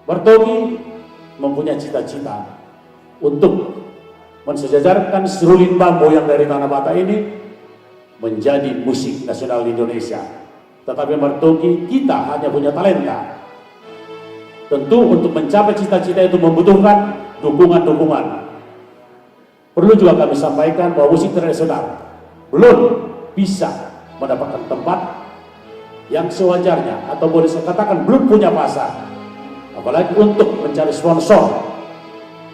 Martogi mempunyai cita-cita untuk mensejajarkan serulin bambu yang dari Tanah Batak ini menjadi musik nasional Indonesia. Tetapi Martogi, kita hanya punya talenta. Tentu untuk mencapai cita-cita itu membutuhkan dukungan-dukungan. Perlu juga kami sampaikan bahwa musik tradisional belum bisa mendapatkan tempat yang sewajarnya, atau boleh saya katakan belum punya pasar. Apalagi untuk mencari sponsor,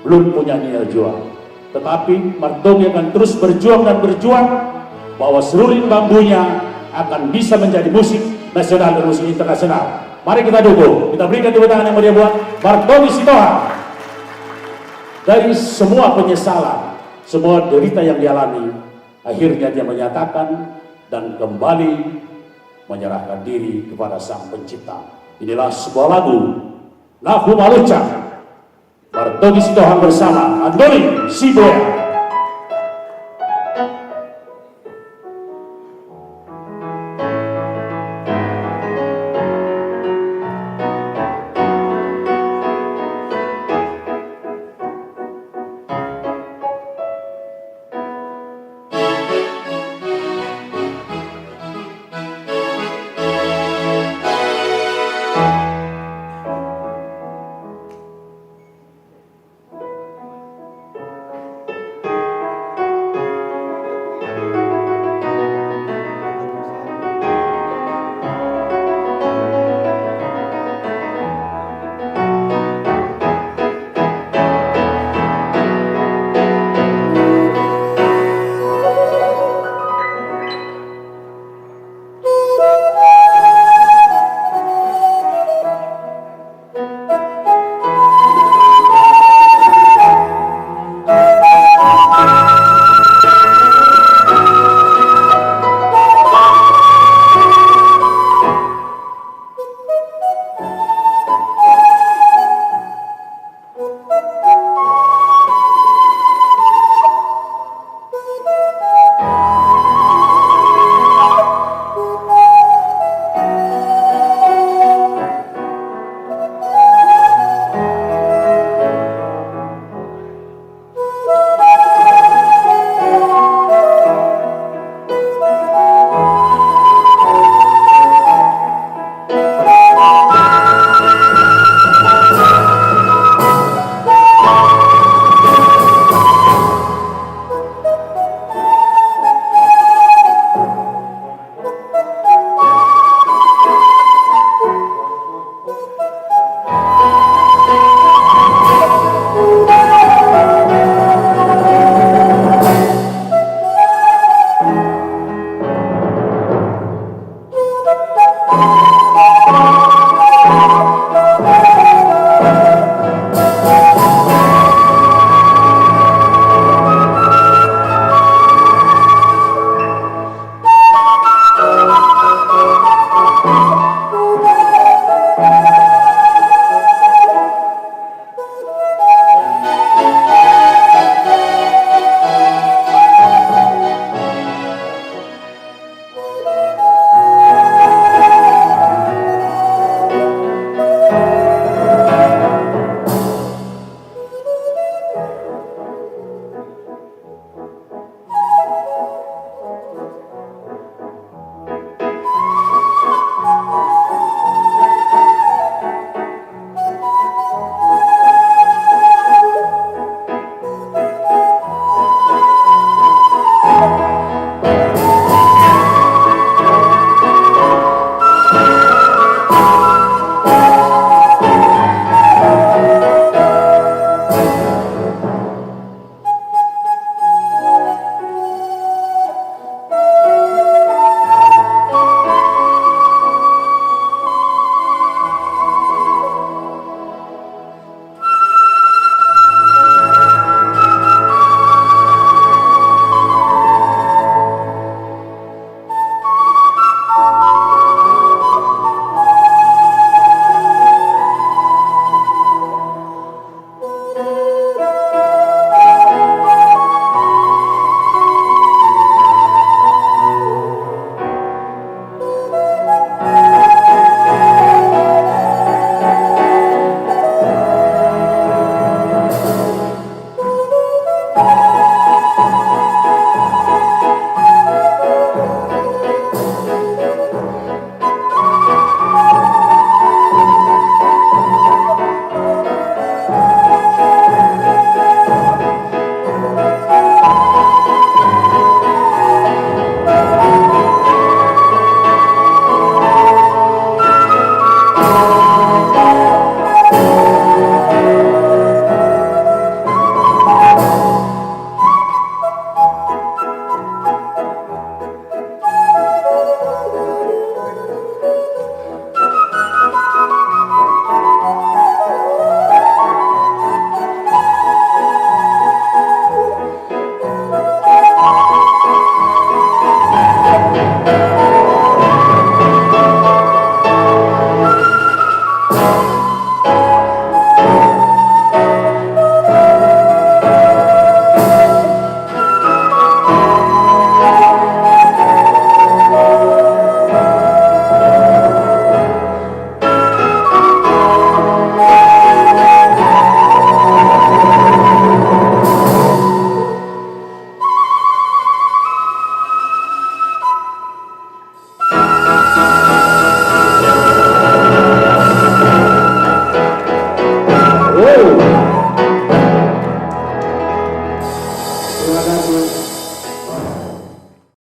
belum punya nilai jual. Tetapi Martogi akan terus berjuang dan berjuang bahwa serulin bambunya akan bisa menjadi musik nasional dan musik internasional. Mari kita dukung, kita berikan tepuk tangan yang meriah buat Martogi Sitohang. Dari semua penyesalan, semua derita yang dialami, akhirnya dia menyatakan dan kembali menyerahkan diri kepada Sang Pencipta. Inilah sebuah lagu, Nahu Malucak, Martogi Sitohang bersama Andoli Siboya.